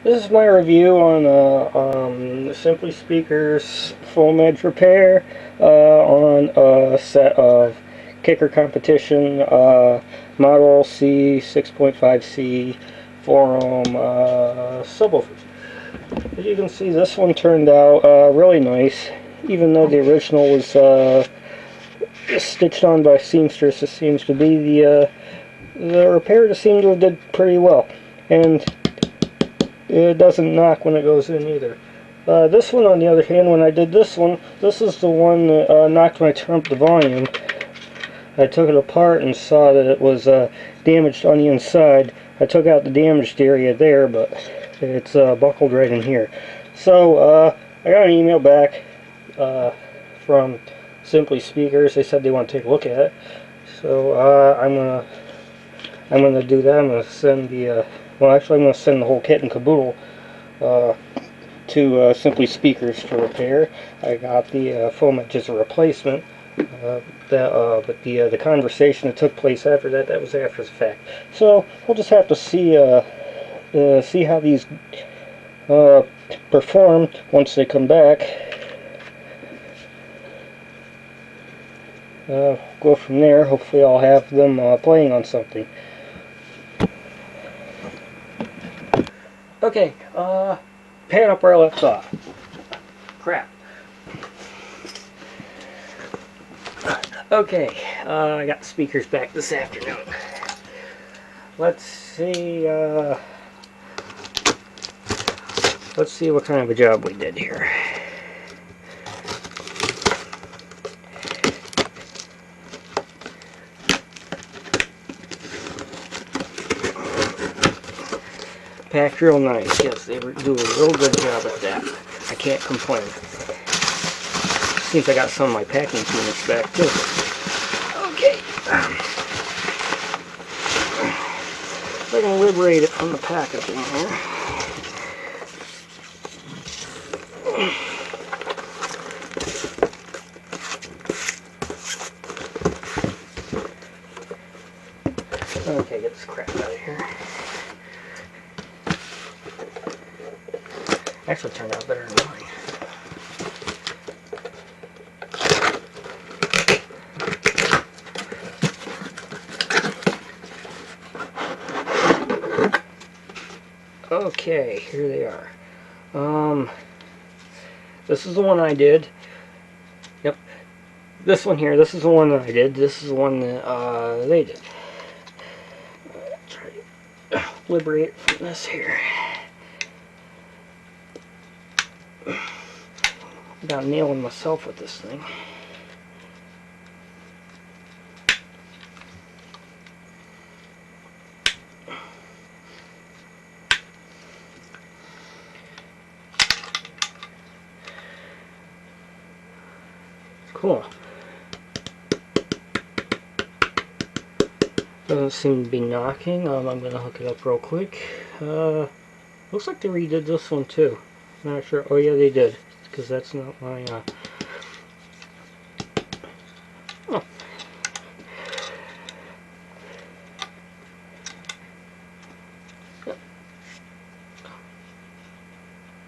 This is my review on Simply Speakers foam edge repair on a set of kicker competition model c6.5c 4-ohm subwoofers. As you can see, this one turned out really nice, even though the original was stitched on by seamstress. It seems to be the repair just seemed to have did pretty well, and it doesn't knock when it goes in either. This one, on the other hand, when I did this one, this is the one that knocked when I turned up the volume. I took it apart and saw that it was damaged on the inside. I took out the damaged area there, but it's buckled right in here. So I got an email back from Simply Speakers. They said they want to take a look at it. So I'm gonna do that. I'm gonna send the well, actually, I'm going to send the whole kit and caboodle to Simply Speakers for repair. I got the foam edge as a replacement, but the conversation that took place after that was after the fact. So we'll just have to see how these perform once they come back. Go from there. Hopefully I'll have them playing on something. Okay, pan up where I left off. Crap. Okay, I got the speakers back this afternoon. Let's see what kind of a job we did here. Packed real nice. Yes, they do a real good job at that. I can't complain. Seems I got some of my packing units back too. Okay. If I can liberate it from the packaging here. Okay, get this crap out of here. Actually turned out better than mine. Okay, here they are. This is the one I did. Yep. This one here, this is the one that I did. This is the one that they did. Try to liberate from this here. About nailing myself with this thing. Cool. Doesn't seem to be knocking. I'm going to hook it up real quick. Looks like they redid this one too. Not sure. Oh yeah, they did. Because that's not my oh.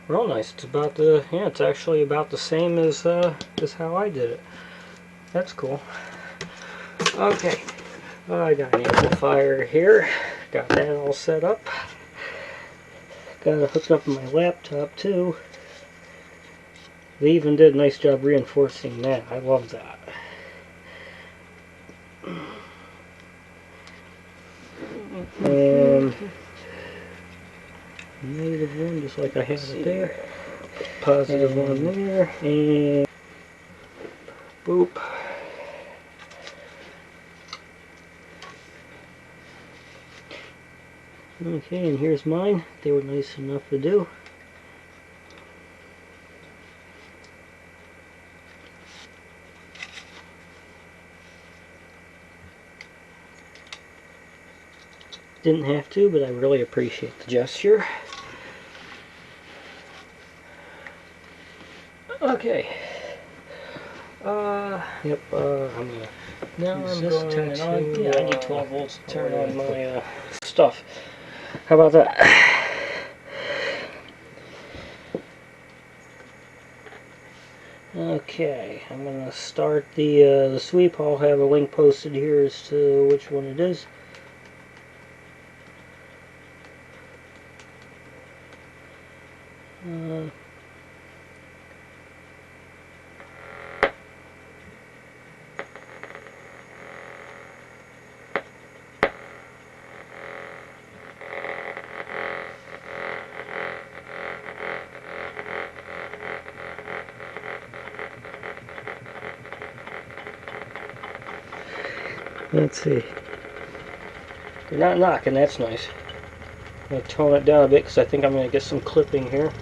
Real nice. It's about the it's actually about the same as how I did it. That's cool. Okay. I got an amplifier here. Got that all set up. Got it hooked up to my laptop too. They even did a nice job reinforcing that. I love that. And negative one, just like I have it there. Positive one there. And boop. Okay, and here's mine. They were nice enough to do. Didn't have to, but I really appreciate the gesture. Okay. Yep, I'm gonna... Now I'm going to turn it on. Yeah, I need 12 volts to turn on my stuff. How about that? Okay, I'm going to start the sweep. I'll have a link posted here as to which one it is. Let's see. They're not knocking, that's nice. I'm going to tone it down a bit because I think I'm going to get some clipping here.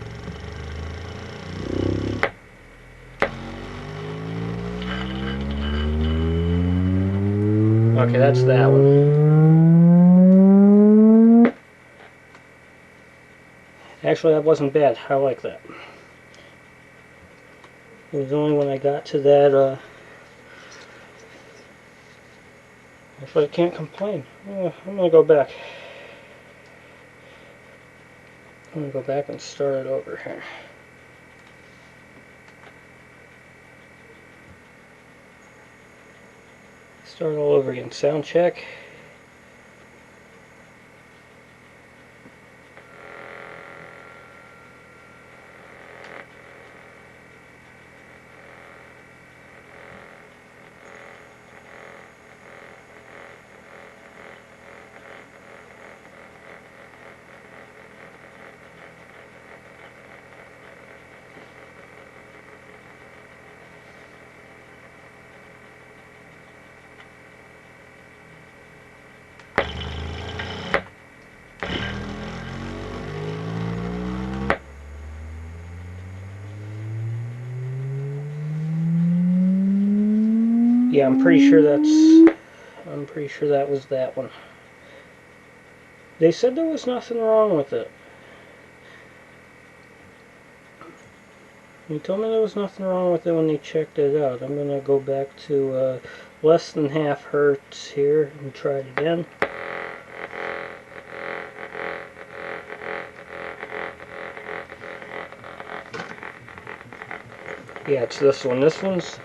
Okay, that's that one. Actually, that wasn't bad. I like that. It was only when I got to that, actually I can't complain. I'm going to go back. I'm going to go back and start it over here. Start all over again. Sound check. Yeah, I'm pretty sure that was that one. They said there was nothing wrong with it. They told me there was nothing wrong with it when they checked it out. I'm gonna go back to less than half hertz here and try it again. Yeah, it's this one. This one's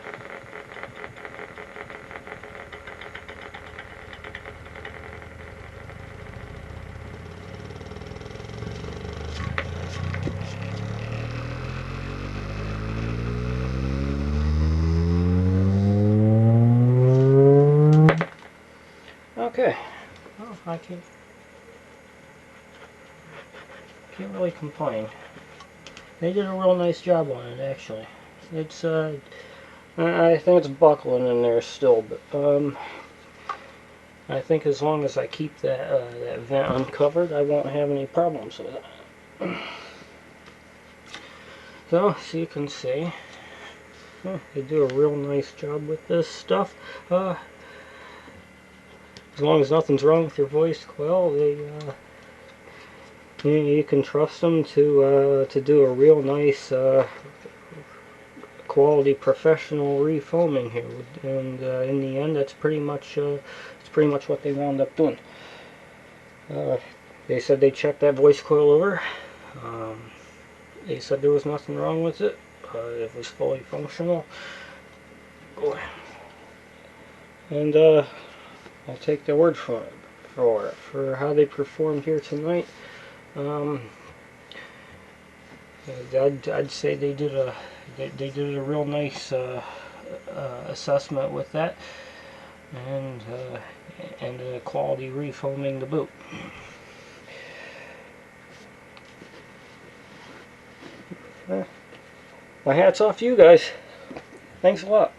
okay. Well, I can't really complain. They did a real nice job on it, actually. It's I think it's buckling in there still, but I think as long as I keep that that vent uncovered, I won't have any problems with it. So, as you can see, they do a real nice job with this stuff. As long as nothing's wrong with your voice coil, they you can trust them to do a real nice quality professional refoaming here, and in the end, that's pretty much what they wound up doing. They said they checked that voice coil over. They said there was nothing wrong with it. It was fully functional. And I'll take their word for it, for how they performed here tonight. I'd say they did a real nice assessment with that, and a quality refoaming the boot. My hat's off to you guys. Thanks a lot.